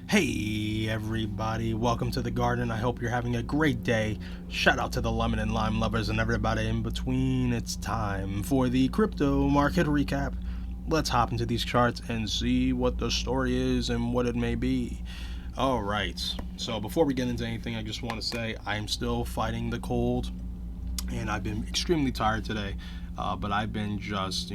Hey everybody, welcome to the garden. I hope you're having a great day. Shout out to the lemon and lime lovers and everybody in between. It's time for the crypto market recap. Let's hop into these charts and see what the story is and what it may be. All right, so before we get into anything, I just want to say I'm still fighting the cold and I've been extremely tired today. But I've been just,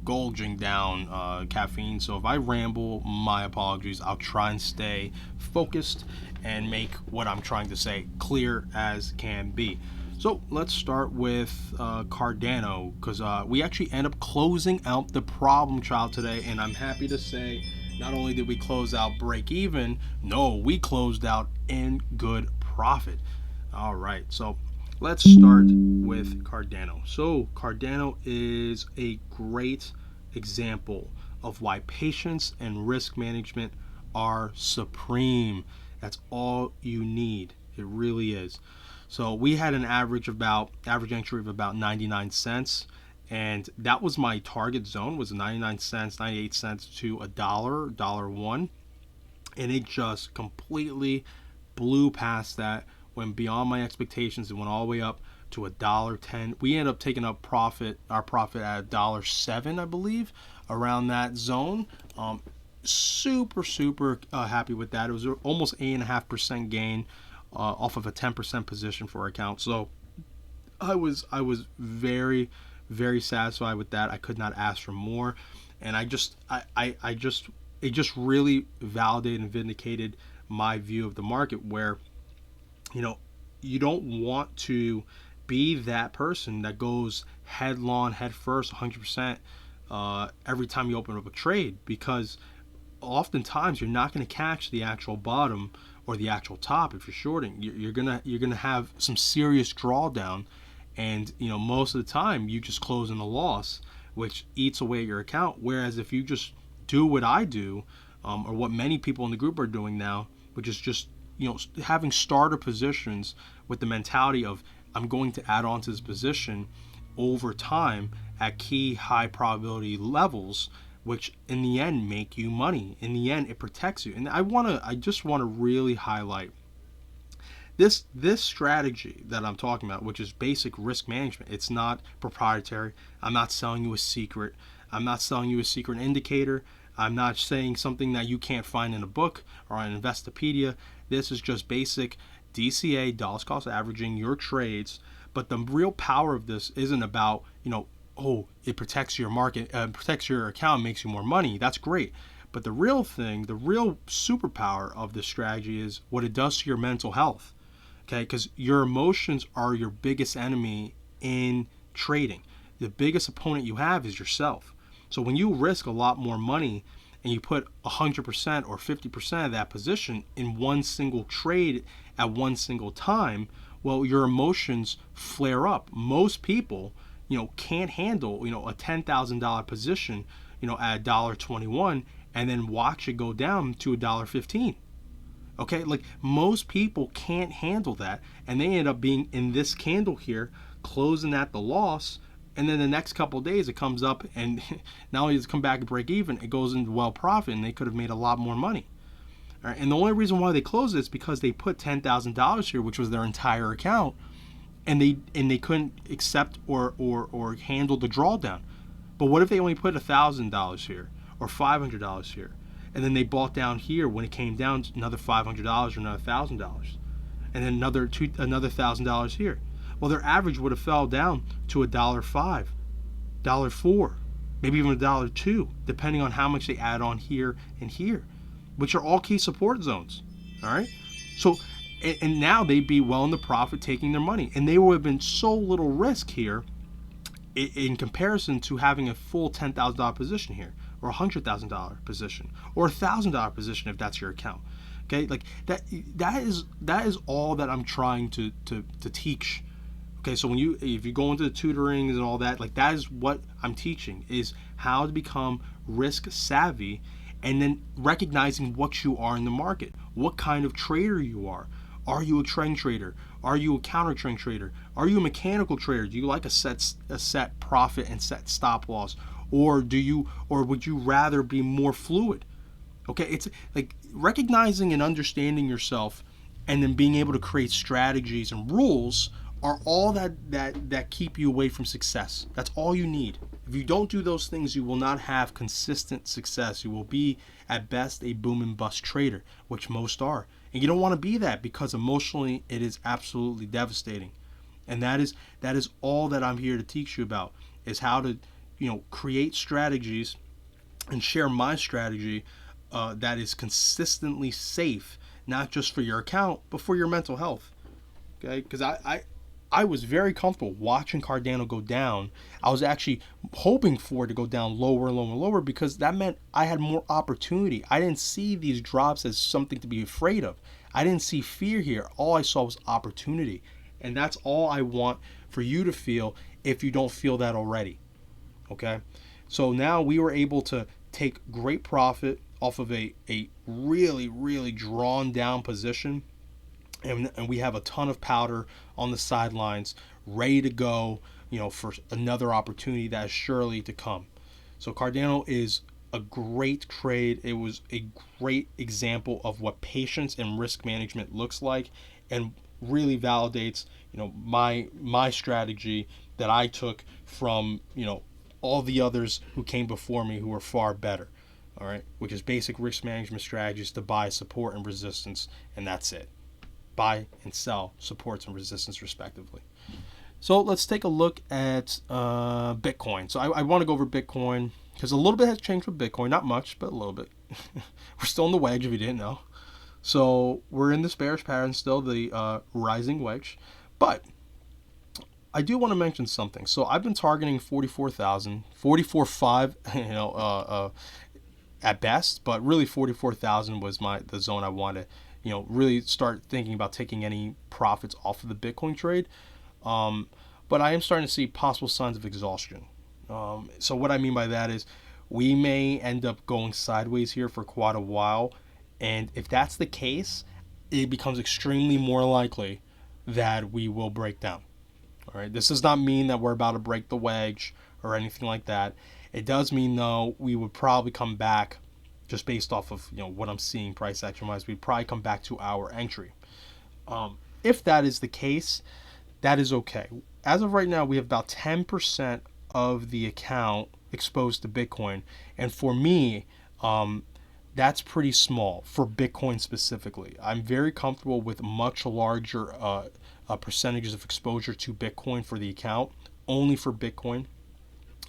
gorging down caffeine. So if I ramble, my apologies. I'll try and stay focused and make what I'm trying to say clear as can be. So let's start with Cardano because we actually end up closing out the problem child today, and I'm happy to say not only did we close out break even, no, we closed out in good profit. All right, so let's start with Cardano. So Cardano is a great example of why patience and risk management are supreme. That's all you need. It really is. So we had an average entry of about 99 cents, and that was my target zone, was 99 cents, 98 cents to a dollar one, and it just completely blew past that, went beyond my expectations. It went all the way up to $1.10. We ended up taking up our profit at $1.07, I believe, around that zone. Super happy with that. It was almost 8.5% gain off of a 10% position for our account. So I was very satisfied with that. I could not ask for more, and it just really validated and vindicated my view of the market, where you don't want to be that person that goes headlong, head first, 100% every time you open up a trade, because oftentimes you're not going to catch the actual bottom or the actual top. If you're shorting, you're gonna have some serious drawdown, and most of the time you just close in a loss, which eats away at your account. Whereas if you just do what I do, or what many people in the group are doing now, which is just having starter positions with the mentality of I'm going to add on to this position over time at key high probability levels, which in the end make you money. In the end, it protects you. And I just want to really highlight this strategy that I'm talking about, which is basic risk management. It's not proprietary. I'm not selling you a secret. I'm not selling you a secret indicator. I'm not saying something that you can't find in a book or on Investopedia. This is just basic DCA, dollars cost averaging your trades. But the real power of this isn't about, it protects your market, protects your account, makes you more money. That's great. But the real thing, the real superpower of this strategy is what it does to your mental health. Okay, because your emotions are your biggest enemy in trading. The biggest opponent you have is yourself. So when you risk a lot more money and you put 100% or 50% of that position in one single trade at one single time, well, your emotions flare up. Most people, can't handle, a $10,000 position, at $1.21 and then watch it go down to $1.15. Okay, like most people can't handle that, and they end up being in this candle here, closing at the loss, and then the next couple of days it comes up, and not only does it come back and break even, it goes into well profit, and they could have made a lot more money. All right, and the only reason why they closed it is because they put $10,000 here, which was their entire account, and they couldn't accept or handle the drawdown. But what if they only put $1,000 here or $500 here? And then they bought down here when it came down to another $500 or another $1,000, and then another $1,000 here. Well, their average would have fell down to $1.05, $1.04, maybe even $1.02, depending on how much they add on here and here, which are all key support zones. All right, so and now they'd be well in the profit, taking their money, and they would have been so little risk here in comparison to having a full $10,000 position here, or $100,000 position, or $1,000 position if that's your account. Okay, like that is all that I'm trying to teach. Okay, so if you go into the tutorings and all that, like that is what I'm teaching, is how to become risk savvy, and then recognizing what you are in the market, what kind of trader you are. Are you a trend trader? Are you a counter trend trader? Are you a mechanical trader? Do you like a set profit and set stop loss, or would you rather be more fluid? Okay, it's like recognizing and understanding yourself, and then being able to create strategies and rules are all that keep you away from success. That's all you need. If you don't do those things, you will not have consistent success. You will be at best a boom and bust trader, which most are. And you don't want to be that, because emotionally it is absolutely devastating. And that is all that I'm here to teach you about, is how to, create strategies and share my strategy that is consistently safe, not just for your account, but for your mental health. Okay, because I was very comfortable watching Cardano go down. I was actually hoping for it to go down lower and lower and lower, because that meant I had more opportunity. I didn't see these drops as something to be afraid of. I didn't see fear here. All I saw was opportunity. And that's all I want for you to feel, if you don't feel that already. Okay? So now we were able to take great profit off of a really, really drawn down position. And we have a ton of powder on the sidelines, ready to go, for another opportunity that is surely to come. So Cardano is a great trade. It was a great example of what patience and risk management looks like, and really validates, my strategy that I took from, all the others who came before me who were far better. All right, which is basic risk management strategies to buy support and resistance, and that's it. Buy and sell supports and resistance respectively. So let's take a look at Bitcoin. So I want to go over Bitcoin because a little bit has changed with Bitcoin. Not much, but a little bit. We're still in the wedge, if you didn't know. So we're in this bearish pattern still, the rising wedge. But I do want to mention something. So I've been targeting 44,000, 44.5, at best, but really 44,000 was the zone I wanted. Really start thinking about taking any profits off of the Bitcoin trade. But I am starting to see possible signs of exhaustion. So what I mean by that is we may end up going sideways here for quite a while. And if that's the case, it becomes extremely more likely that we will break down. All right. This does not mean that we're about to break the wedge or anything like that. It does mean, though, we would probably come back, just based off of what I'm seeing price action wise, we'd probably come back to our entry. If that is the case, that is okay. As of right now, we have about 10% of the account exposed to Bitcoin, and for me, that's pretty small for Bitcoin specifically. I'm very comfortable with much larger percentages of exposure to Bitcoin for the account, only for Bitcoin.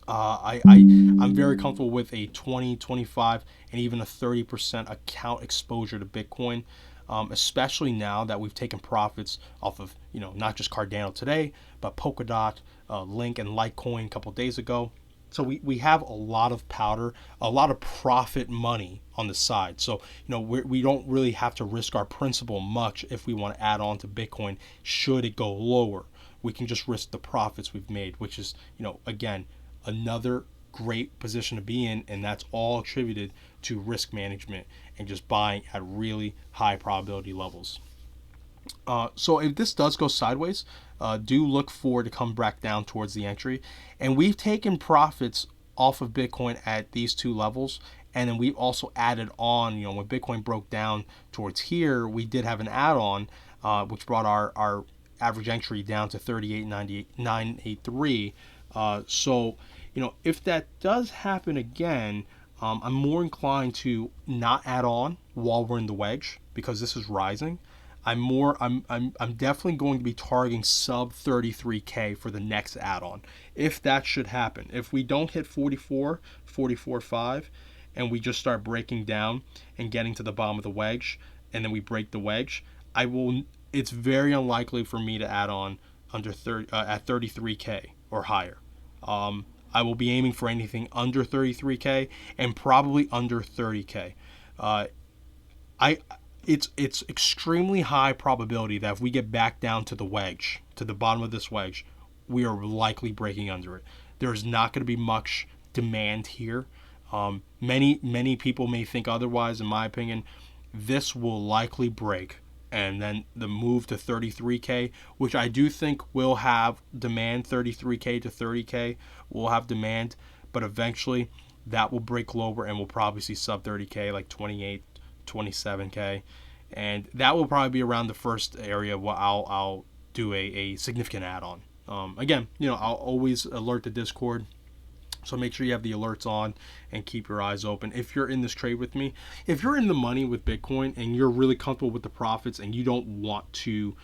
I'm very comfortable with a 20, 25, and even a 30% account exposure to Bitcoin, especially now that we've taken profits off of, not just Cardano today, but Polkadot, Link, and Litecoin a couple days ago. So we have a lot of powder, a lot of profit money on the side. So, we don't really have to risk our principal much if we want to add on to Bitcoin should it go lower. We can just risk the profits we've made, which is, again, another great position to be in, and that's all attributed to risk management and just buying at really high probability levels. So if this does go sideways, do look for to come back down towards the entry. And we've taken profits off of Bitcoin at these two levels, and then we've also added on, when Bitcoin broke down towards here, we did have an add-on, which brought our average entry down to 38.983. So, if that does happen again, I'm more inclined to not add on while we're in the wedge, because this is rising. I'm definitely going to be targeting sub 33K for the next add-on. If that should happen, if we don't hit 44.5, and we just start breaking down and getting to the bottom of the wedge, and then we break the wedge, it's very unlikely for me to add on under at 33K or higher. I will be aiming for anything under 33K and probably under 30K. It's extremely high probability that if we get back down to the wedge, to the bottom of this wedge, we are likely breaking under it. There is not going to be much demand here. Many people may think otherwise. In my opinion, this will likely break, and then the move to 33K, which I do think will have demand. 33K to 30K will have demand, but eventually that will break lower and we'll probably see sub 30K, like 28, 27K. And that will probably be around the first area where I'll do a significant add-on. Again, I'll always alert the Discord. So make sure you have the alerts on and keep your eyes open. If you're in this trade with me, if you're in the money with Bitcoin and you're really comfortable with the profits and you don't want to,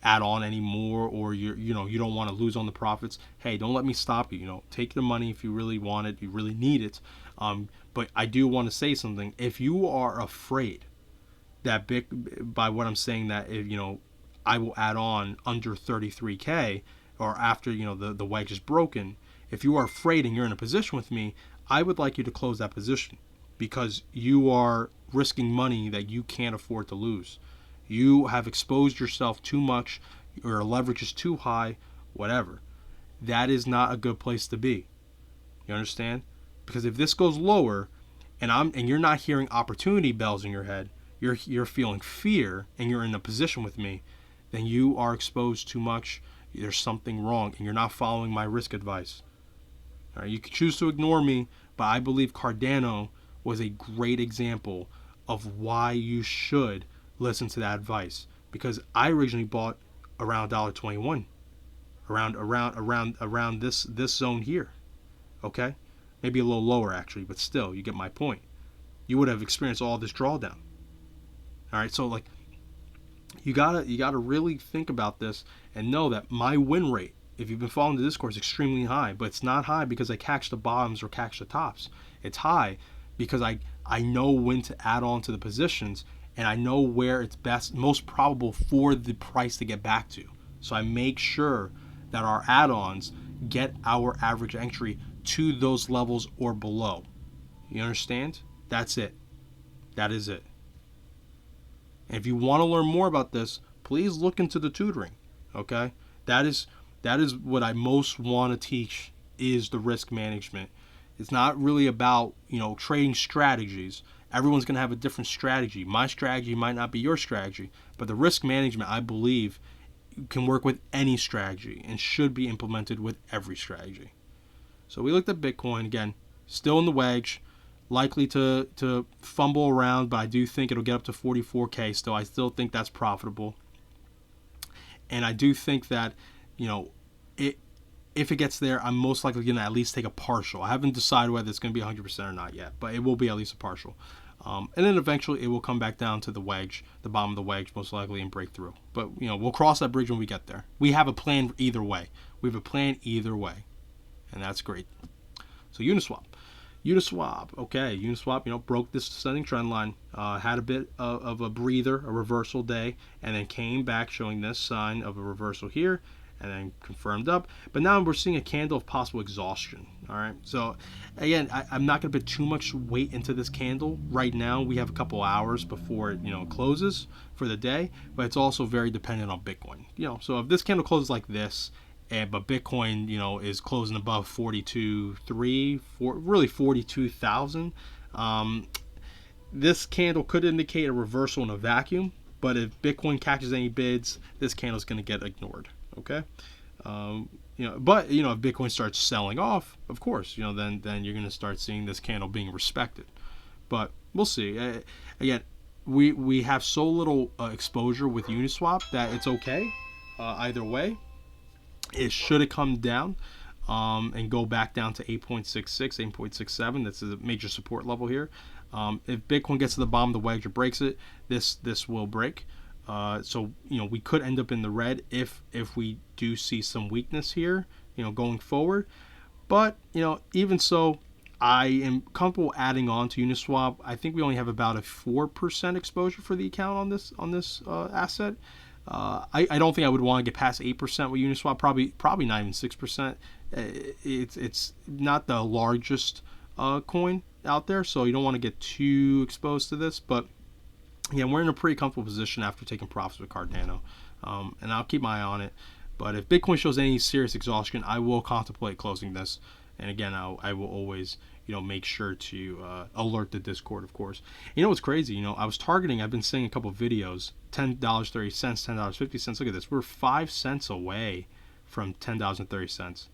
add on anymore, or you don't want to lose on the profits, hey, don't let me stop you. Take the money if you really want it, you really need it. But I do want to say something. If you are afraid that by what I'm saying, that if I will add on under 33K or after the wedge is broken, if you are afraid and you're in a position with me, I would like you to close that position, because you are risking money that you can't afford to lose. You have exposed yourself too much, your leverage is too high, whatever. That is not a good place to be. You understand? Because if this goes lower and you're not hearing opportunity bells in your head, you're feeling fear and you're in a position with me, then you are exposed too much. There's something wrong and you're not following my risk advice. All right, you can choose to ignore me, but I believe Cardano was a great example of why you should listen to that advice, because I originally bought around $1.21, around this zone here. Okay, maybe a little lower actually, but still, you get my point. You would have experienced all this drawdown. All right, so like you gotta really think about this and know that my win rate, if you've been following the Discord, is extremely high. But it's not high because I catch the bottoms or catch the tops. It's high because I know when to add on to the positions, and I know where it's most probable for the price to get back to. So I make sure that our add-ons get our average entry to those levels or below. You understand? That's it. That is it. And if you want to learn more about this, please look into the tutoring. Okay? That is what I most want to teach, is the risk management. It's not really about, trading strategies. Everyone's going to have a different strategy. My strategy might not be your strategy, but the risk management, I believe, can work with any strategy and should be implemented with every strategy. So we looked at Bitcoin again, still in the wedge, likely to fumble around, but I do think it'll get up to 44K still. I still think that's profitable. And I do think that, if it gets there, I'm most likely going to at least take a partial. I haven't decided whether it's going to be 100% or not yet, but it will be at least a partial. And then eventually it will come back down to the wedge, the bottom of the wedge, most likely, and break through. But, we'll cross that bridge when we get there. We have a plan either way. And that's great. So Uniswap. Okay, Uniswap, broke this descending trend line, had a bit of a breather, a reversal day, and then came back showing this sign of a reversal here, and then confirmed up. But now we're seeing a candle of possible exhaustion. All right, so again, I'm not going to put too much weight into this candle right now. We have a couple hours before it closes for the day, but it's also very dependent on Bitcoin. So if this candle closes like this, but Bitcoin is closing above 42.3, really 42,000, this candle could indicate a reversal in a vacuum. But if Bitcoin catches any bids, this candle is going to get ignored. Okay, but if Bitcoin starts selling off, of course, then you're going to start seeing this candle being respected. But we'll see. Again, we have so little exposure with Uniswap that it's okay either way. Should it come down and go back down to 8.66, 8.67, that's a major support level here. If Bitcoin gets to the bottom of the wedge or breaks it, this will break. So we could end up in the red if we do see some weakness here, going forward. But even so, I am comfortable adding on to Uniswap. I think we only have about a 4% exposure for the account on this asset. I don't think I would want to get past 8% with Uniswap. Probably not even 6%. It's not the largest coin out there, so you don't want to get too exposed to this. But yeah, we're in a pretty comfortable position after taking profits with Cardano, and I'll keep my eye on it. But if Bitcoin shows any serious exhaustion, I will contemplate closing this. And again, I will always make sure to alert the Discord, of course. What's crazy? I've been saying a couple of videos, $10.30, $10.50. Look at this. We're 5 cents away from $10.30.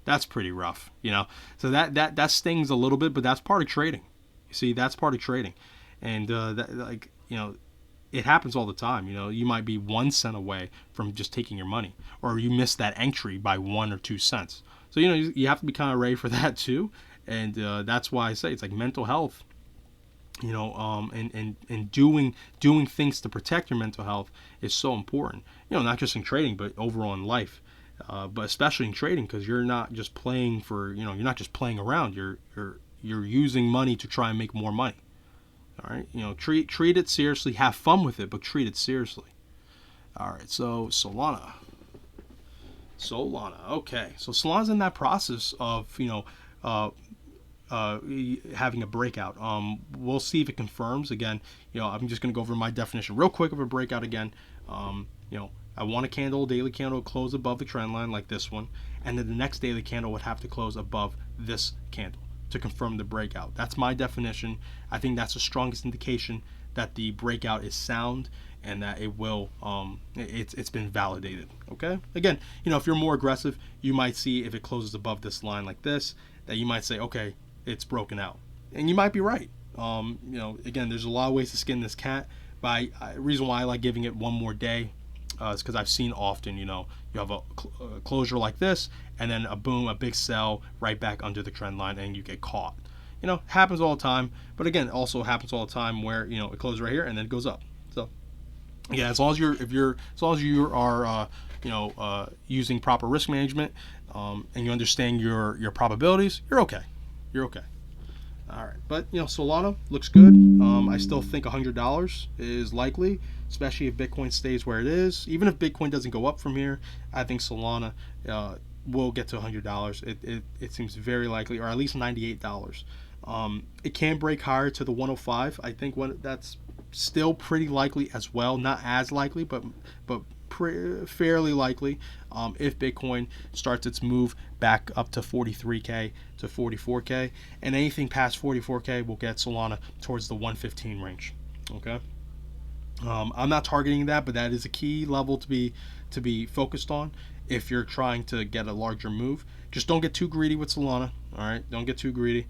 That's pretty rough, you know. So that stings a little bit, but that's part of trading. You see, that's part of trading, and that, like, you know, it happens all the time. You know, you might be 1 cent away from just taking your money, or you miss that entry by 1 or 2 cents. So, you know, you have to be kind of ready for that too, and that's why I say it's like mental health. You know, and doing things to protect your mental health is so important. You know, not just in trading, but overall in life. But especially in trading, because you're not just playing for, you know, you're not just playing around. You're using money to try and make more money. All right, you know, treat it seriously. Have fun with it, but treat it seriously. All right, so Solana. Okay, so Solana's in that process of, you know, having a breakout. We'll see if it confirms. Again, you know, I'm just going to go over my definition real quick of a breakout again. You know, I want a daily candle close above the trend line like this one, and then the next daily candle would have to close above this candle to confirm the breakout. That's my definition. I think that's the strongest indication that the breakout is sound and that it will it's been validated. Okay, again, you know, if you're more aggressive, you might see if it closes above this line like this, that you might say, okay, it's broken out, and you might be right. You know, again, there's a lot of ways to skin this cat, but reason why I like giving it one more day is because I've seen often, you know, you have a closure like this, and then a boom, a big sell right back under the trend line, and you get caught. You know, happens all the time. But again, it also happens all the time where, you know, it closes right here and then it goes up. So yeah, as long as you are using proper risk management, and you understand your probabilities, you're okay. You're okay. All right, but you know, Solana looks good. I still think $100 is likely, especially if Bitcoin stays where it is. Even if Bitcoin doesn't go up from here, I think Solana will get to $100. It seems very likely, or at least $98. It can break higher to the 105. I think that's still pretty likely as well. Not as likely, but fairly likely, if Bitcoin starts its move back up to 43K to 44K, and anything past 44K will get Solana towards the 115 range. Okay, I'm not targeting that, but that is a key level to be focused on if you're trying to get a larger move. Just don't get too greedy with Solana. All right, don't get too greedy.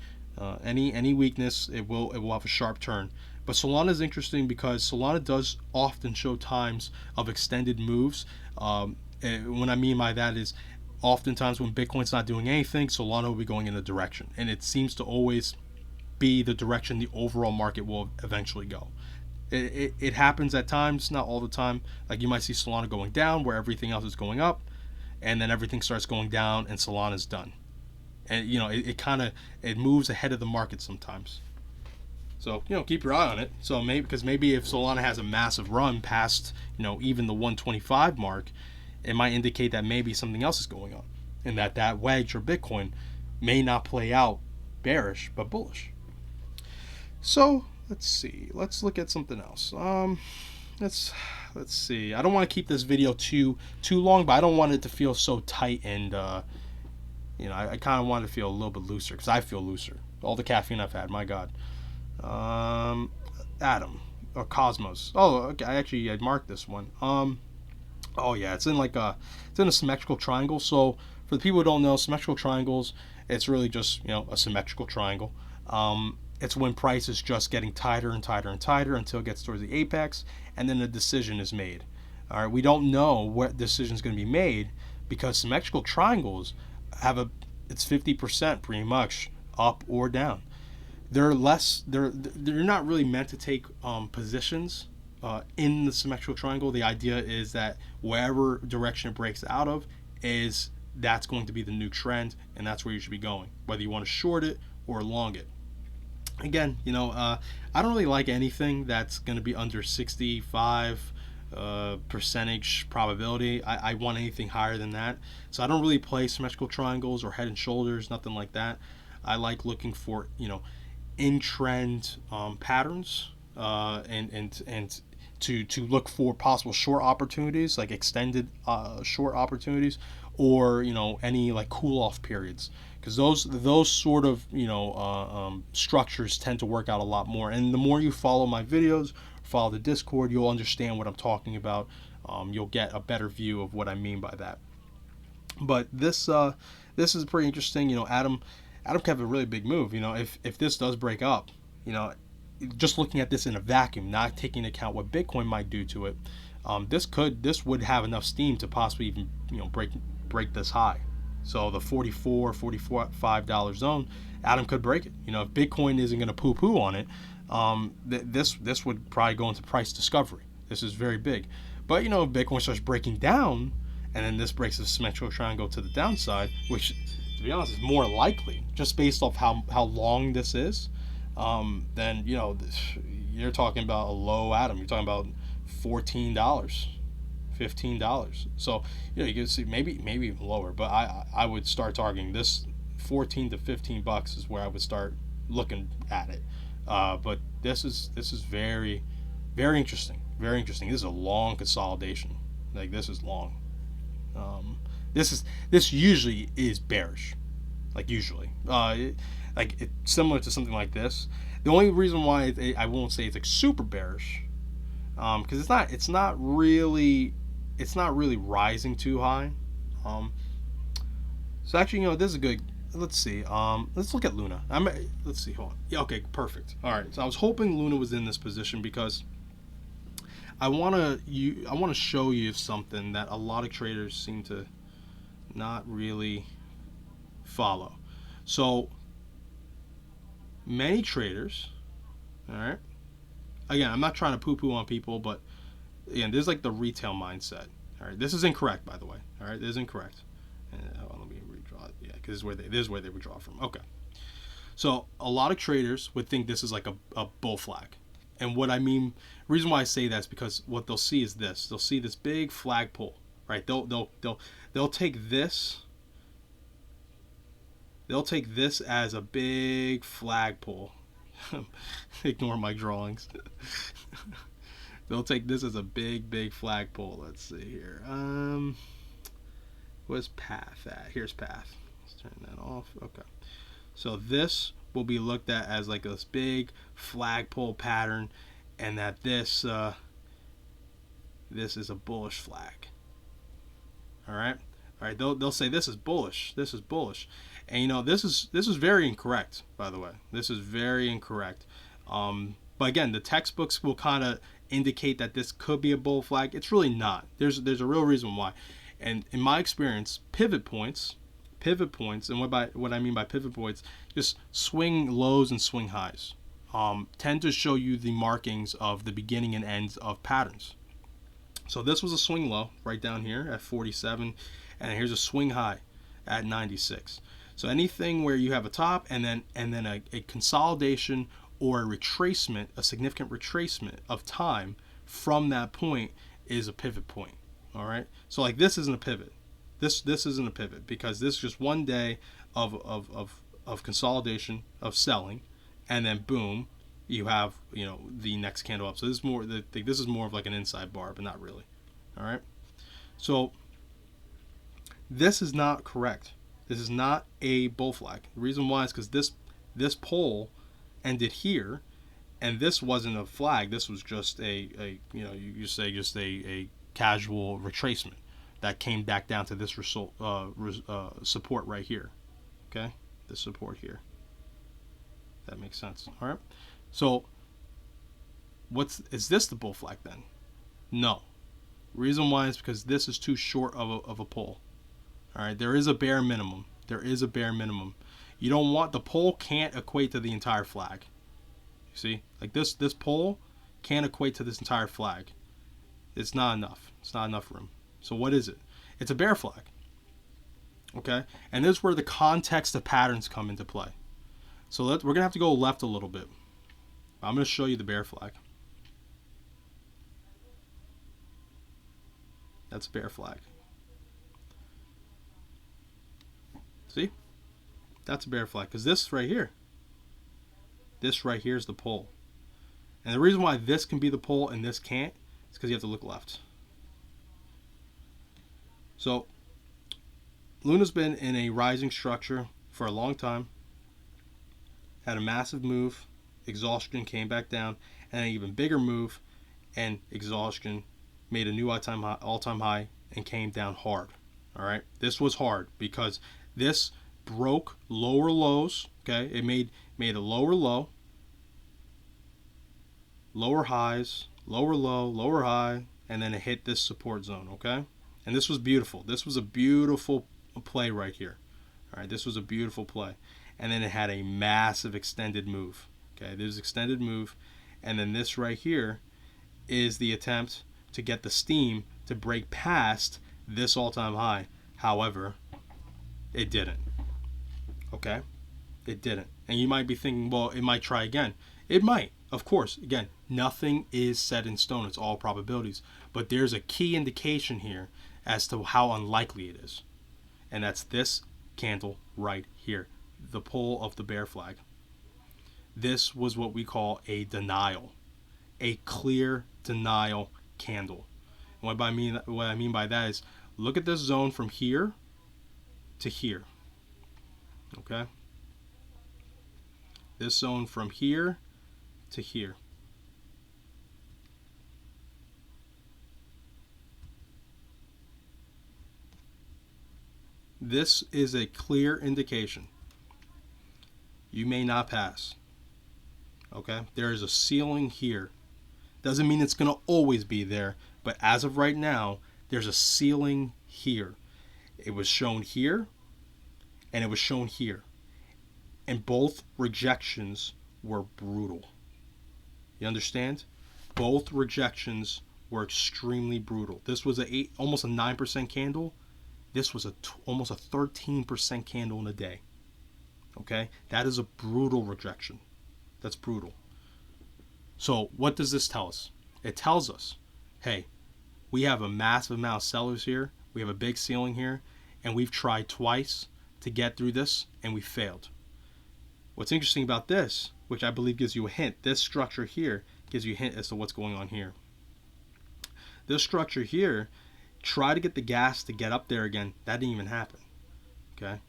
Any weakness, it will have a sharp turn. But Solana is interesting because Solana does often show times of extended moves. What I mean by that is, oftentimes when Bitcoin's not doing anything, Solana will be going in a direction, and it seems to always be the direction the overall market will eventually go. It happens at times, not all the time. Like, you might see Solana going down where everything else is going up, and then everything starts going down and Solana's done. And you know, it moves ahead of the market sometimes. So, you know, keep your eye on it. So maybe if Solana has a massive run past, you know, even the 125 mark, it might indicate that maybe something else is going on, and that wedge or Bitcoin may not play out bearish but bullish. So let's see. Let's look at something else. Let's see. I don't want to keep this video too long, but I don't want it to feel so tight, and you know, I kind of want it to feel a little bit looser, because I feel looser. All the caffeine I've had, my God. Atom or Cosmos. Oh, okay. I marked this one. Oh yeah, it's in a symmetrical triangle. So for the people who don't know, symmetrical triangles, it's really just, you know, a symmetrical triangle. It's when price is just getting tighter and tighter and tighter until it gets towards the apex, and then a decision is made. All right, we don't know what decision is going to be made, because symmetrical triangles it's 50% pretty much up or down. They're not really meant to take positions in the symmetrical triangle. The idea is that wherever direction it breaks out of, that's going to be the new trend, and that's where you should be going, whether you want to short it or long it. Again, you know, I don't really like anything that's going to be under 65 percentage probability. I want anything higher than that. So I don't really play symmetrical triangles or head and shoulders, nothing like that. I like looking for, you know, in trend patterns, and to look for possible short opportunities, like extended short opportunities, or, you know, any like cool off periods, because those sort of, you know, structures tend to work out a lot more. And the more you follow my videos, follow the Discord, you'll understand what I'm talking about. You'll get a better view of what I mean by that. But this this is pretty interesting. Adam could have a really big move. If this does break up, you know, just looking at this in a vacuum, not taking into account what Bitcoin might do to it, this would have enough steam to possibly even break this high. So the $45 zone, Adam could break it. If Bitcoin isn't going to poo-poo on it, this would probably go into price discovery. This is very big. But if Bitcoin starts breaking down, and then this breaks the symmetrical triangle to the downside, which, to be honest, is more likely, just based off how long this is, then you're talking about a low Adam. You're talking about $14, $15. So you can see maybe even lower, but I would start targeting this. 14 to 15 bucks is where I would start looking at it. But this is very, very interesting. Very interesting. This is a long consolidation. Like, this is long. This usually is bearish. Like, usually, it's similar to something like this. The only reason why I won't say it's like super bearish, because it's not really rising too high. So actually, this is a good. Let's see. Let's look at Luna. Let's see. Hold on. Yeah. Okay. Perfect. All right. So I was hoping Luna was in this position because I want to show you something that a lot of traders seem to not really follow. So many traders. All right. Again, I'm not trying to poo-poo on people, but again, this is like the retail mindset. All right. This is incorrect, by the way. All right. This is incorrect. Let me redraw it. Yeah, because this is where they withdraw from. Okay. So a lot of traders would think this is like a bull flag. And what I mean, reason why I say that is because what they'll see is this. They'll see this big flag pull, right? They'll take this. They'll take this as a big flag pull. Ignore my drawings. They'll take this as a big flag pull. Let's see here. Where's path at? Here's path. Let's turn that off. Okay. So this will be looked at as like this big flagpole pattern, and that this is a bullish flag. All right. They'll say this is bullish. This is bullish, and this is very incorrect. By the way, this is very incorrect. But again, the textbooks will kind of indicate that this could be a bull flag. It's really not. There's a real reason why. And in my experience, pivot points, and what I mean by pivot points, just swing lows and swing highs, tend to show you the markings of the beginning and ends of patterns. So this was a swing low right down here at 47, and here's a swing high at 96. So anything where you have a top and then a consolidation or a retracement, a significant retracement of time from that point, is a pivot point. All right. So like this isn't a pivot. This isn't a pivot, because this is just one day of consolidation, of selling, and then boom, you have the next candle up. So this is more of like an inside bar, but not really. All right. So this is not correct. This is not a bull flag. The reason why is because this pole ended here, and this wasn't a flag. This was just a casual retracement that came back down to this support right here. Okay, this support here. That makes sense. All right. So is this the bull flag then? No. Reason why is because this is too short of a pull. All right. There is a bare minimum. You don't want, the pull can't equate to the entire flag. You see, like this pull can't equate to this entire flag. It's not enough. It's not enough room. So what is it? It's a bear flag. Okay? And this is where the context of patterns come into play. So we're going to have to go left a little bit. I'm going to show you the bear flag. That's a bear flag. See? That's a bear flag, because this right here is the pull. And the reason why this can be the pull and this can't is because you have to look left. So Luna's been in a rising structure for a long time, had a massive move, exhaustion, came back down, and an even bigger move, and exhaustion made a new all-time high and came down hard. All right, this was hard because This broke lower lows. Okay, it made a lower low, lower highs, lower low, lower high, and then it hit this support zone. Okay, and this was beautiful. This was a beautiful play right here. All right, this was a beautiful play, and then it had a massive extended move. Okay, there's extended move, and then this right here is the attempt to get the steam to break past this all-time high. However, it didn't. Okay, it didn't. And you might be thinking, well, it might try again. It might, of course. Again, nothing is set in stone. It's all probabilities. But there's a key indication here as to how unlikely it is, and that's this candle right here, the pull of the bear flag. This was what we call a denial, a clear denial candle. And what I mean by that is, look at this zone from here to here. Okay? This zone from here to here. This is a clear indication. You may not pass. Okay? There is a ceiling here. Doesn't mean it's going to always be there, but as of right now, there's a ceiling here. It was shown here, and it was shown here. And both rejections were brutal. You understand? Both rejections were extremely brutal. This was almost a 9% candle. This was almost a 13% candle in a day. Okay? That is a brutal rejection. That's brutal. So what does this tell us? It tells us, hey, we have a massive amount of sellers here. We have a big ceiling here. And we've tried twice to get through this, and we failed. What's interesting about this, which I believe gives you a hint, this structure here gives you a hint as to what's going on here. This structure here, try to get the gas to get up there again. That didn't even happen. Okay?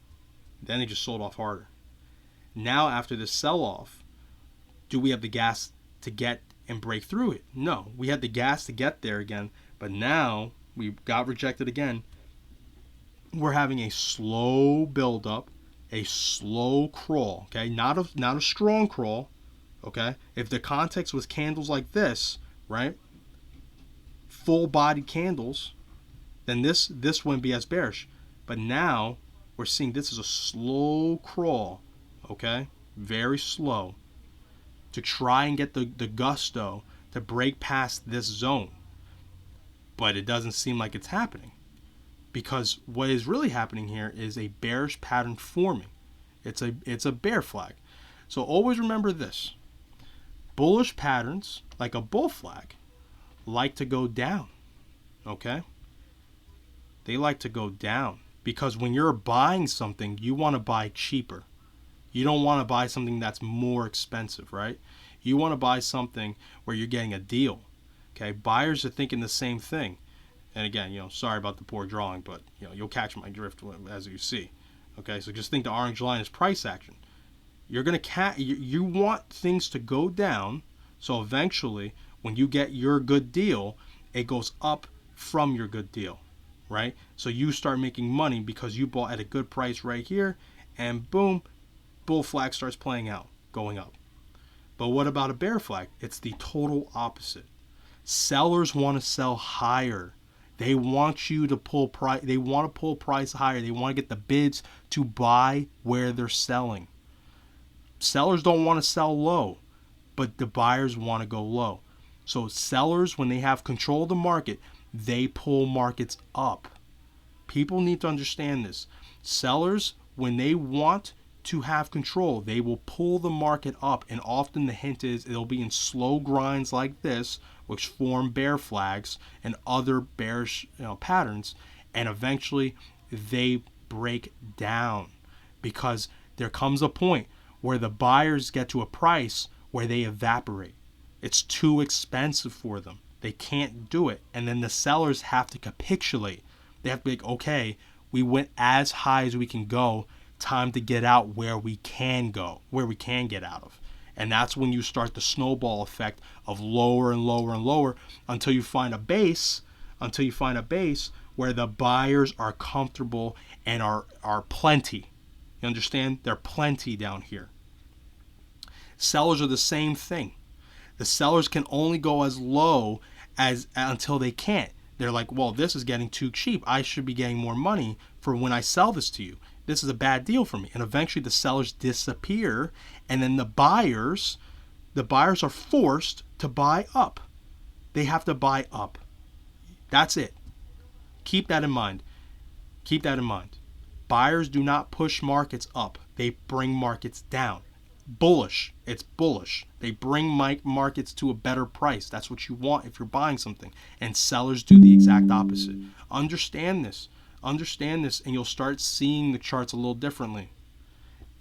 Then it just sold off harder. Now, after this sell-off, do we have the gas to get and break through it? No. We had the gas to get there again, but now we got rejected again. We're having a slow build-up, a slow crawl, okay? Not a strong crawl, okay? If the context was candles like this, right? Full-bodied candles, then this wouldn't be as bearish. But now we're seeing this is a slow crawl, okay? Very slow, to try and get the gusto to break past this zone. But it doesn't seem like it's happening, because what is really happening here is a bearish pattern forming. It's a bear flag. So always remember this. Bullish patterns, like a bull flag, like to go down. Okay? They like to go down, because when you're buying something, you want to buy cheaper. You don't want to buy something that's more expensive, right? You want to buy something where you're getting a deal. Okay? Buyers are thinking the same thing. And again, sorry about the poor drawing, but you'll catch my drift as you see. Okay, so just think the orange line is price action. You're gonna you want things to go down, so eventually, when you get your good deal, it goes up from your good deal, right? So you start making money because you bought at a good price right here, and boom, bull flag starts playing out, going up. But what about a bear flag? It's the total opposite. Sellers want to sell higher. They want you to pull price. They want to pull price higher. They want to get the bids to buy where they're selling. Sellers don't want to sell low, but the buyers want to go low. So sellers, when they have control of the market, they pull markets up. People need to understand this. Sellers, when they want to have control, they will pull the market up, and often the hint is it'll be in slow grinds like this, which form bear flags and other bearish patterns, and eventually they break down, because there comes a point where the buyers get to a price where they evaporate. It's too expensive for them. They can't do it, and then the sellers have to capitulate. They have to be like, okay, we went as high as we can go, time to get out where we can go, where we can get out of. And that's when you start the snowball effect of lower and lower and lower until you find a base where the buyers are comfortable and are plenty. You understand? They're plenty down here. Sellers are the same thing. The sellers can only go as low as until they can't. They're like, well, this is getting too cheap. I should be getting more money for when I sell this to you. This is a bad deal for me. And eventually the sellers disappear, and then the buyers are forced to buy up. They have to buy up. That's it. Keep that in mind. Keep that in mind. Buyers do not push markets up. They bring markets down. Bullish. It's bullish. They bring markets to a better price. That's what you want if you're buying something. And sellers do the exact opposite. Understand this. Understand this, and you'll start seeing the charts a little differently.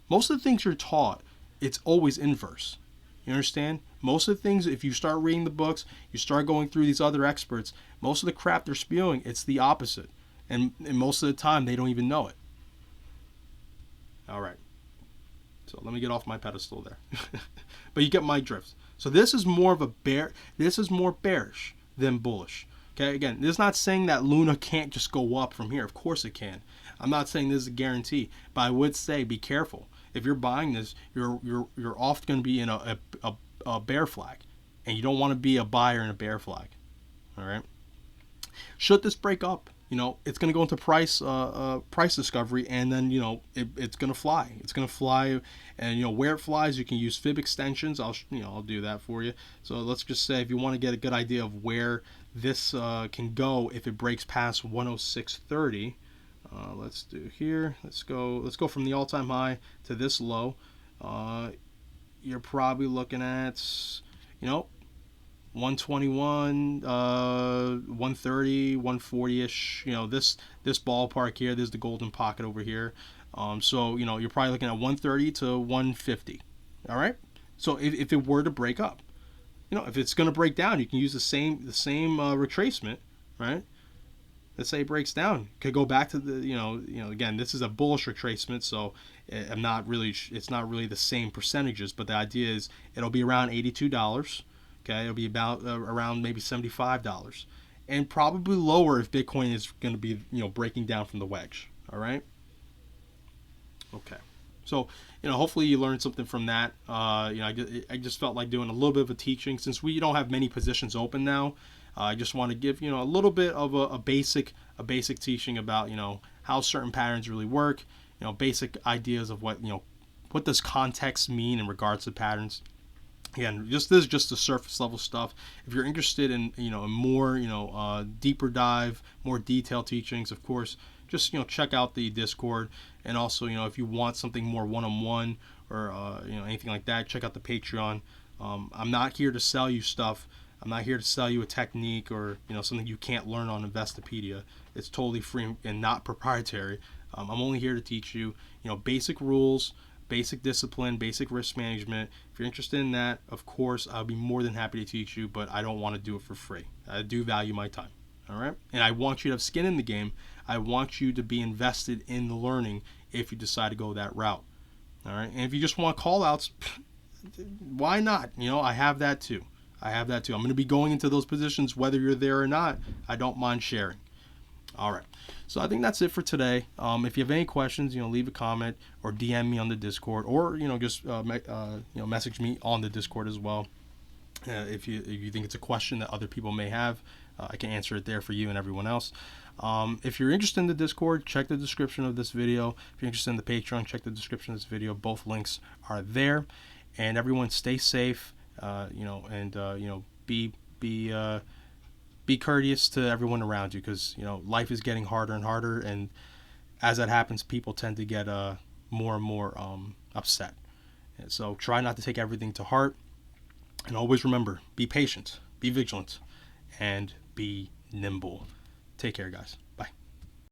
Most of the things you're taught, it's always inverse. You understand? Most of the things, if you start reading the books, you start going through these other experts, most of the crap they're spewing, it's the opposite. And most of the time, they don't even know it. All right. So let me get off my pedestal there. But you get my drift. So this is more of a bear. This is more bearish than bullish. Okay, again, this is not saying that Luna can't just go up from here. Of course it can. I'm not saying this is a guarantee, but I would say be careful. If you're buying this, you're often going to be in a bear flag, and you don't want to be a buyer in a bear flag. All right. Should this break up, it's going to go into price discovery, and then it's going to fly. It's going to fly, and where it flies, you can use fib extensions. I'll do that for you. So let's just say if you want to get a good idea of where this can go if it breaks past 106.30. Let's do here. Let's go from the all-time high to this low. You're probably looking at 121, 130, 140-ish. This ballpark here. There's the golden pocket over here. So you're probably looking at 130 to 150. All right. So if it were to break up, if it's going to break down, you can use the same retracement, right? Let's say it breaks down, could go back to the again, this is a bullish retracement, so it's not really the same percentages, but the idea is it'll be around $82. Okay, it'll be about around maybe $75, and probably lower if Bitcoin is going to be breaking down from the wedge. All right. Okay. So, hopefully you learned something from that. I just felt like doing a little bit of a teaching since we don't have many positions open now. I just want to give a little bit of a basic teaching about how certain patterns really work. Basic ideas of what does context mean in regards to patterns. Again, this is just the surface level stuff. If you're interested in more deeper dive, more detailed teachings, of course, just check out the Discord. And also if you want something more one-on-one or anything like that, check out the Patreon. I'm not here to sell you stuff. I'm not here to sell you a technique or something you can't learn on Investopedia. It's totally free and not proprietary. I'm only here to teach you basic rules, basic discipline, basic risk management. If you're interested in that, of course, I'll be more than happy to teach you, but I don't want to do it for free. I do value my time. All right? And I want you to have skin in the game. I want you to be invested in the learning if you decide to go that route. All right? And if you just want call outs, why not? I have that too. I'm going to be going into those positions whether you're there or not. I don't mind sharing. All right. So I think that's it for today. If you have any questions, leave a comment or DM me on the Discord, or just message me on the Discord as well. If you think it's a question that other people may have, I can answer it there for you and everyone else. If you're interested in the Discord, check the description of this video. If you're interested in the Patreon, check the description of this video. Both links are there. And everyone, stay safe. Be courteous to everyone around you, because life is getting harder and harder, and as that happens, people tend to get more and more upset. And so try not to take everything to heart, and always remember, be patient, be vigilant, and be nimble. Take care, guys.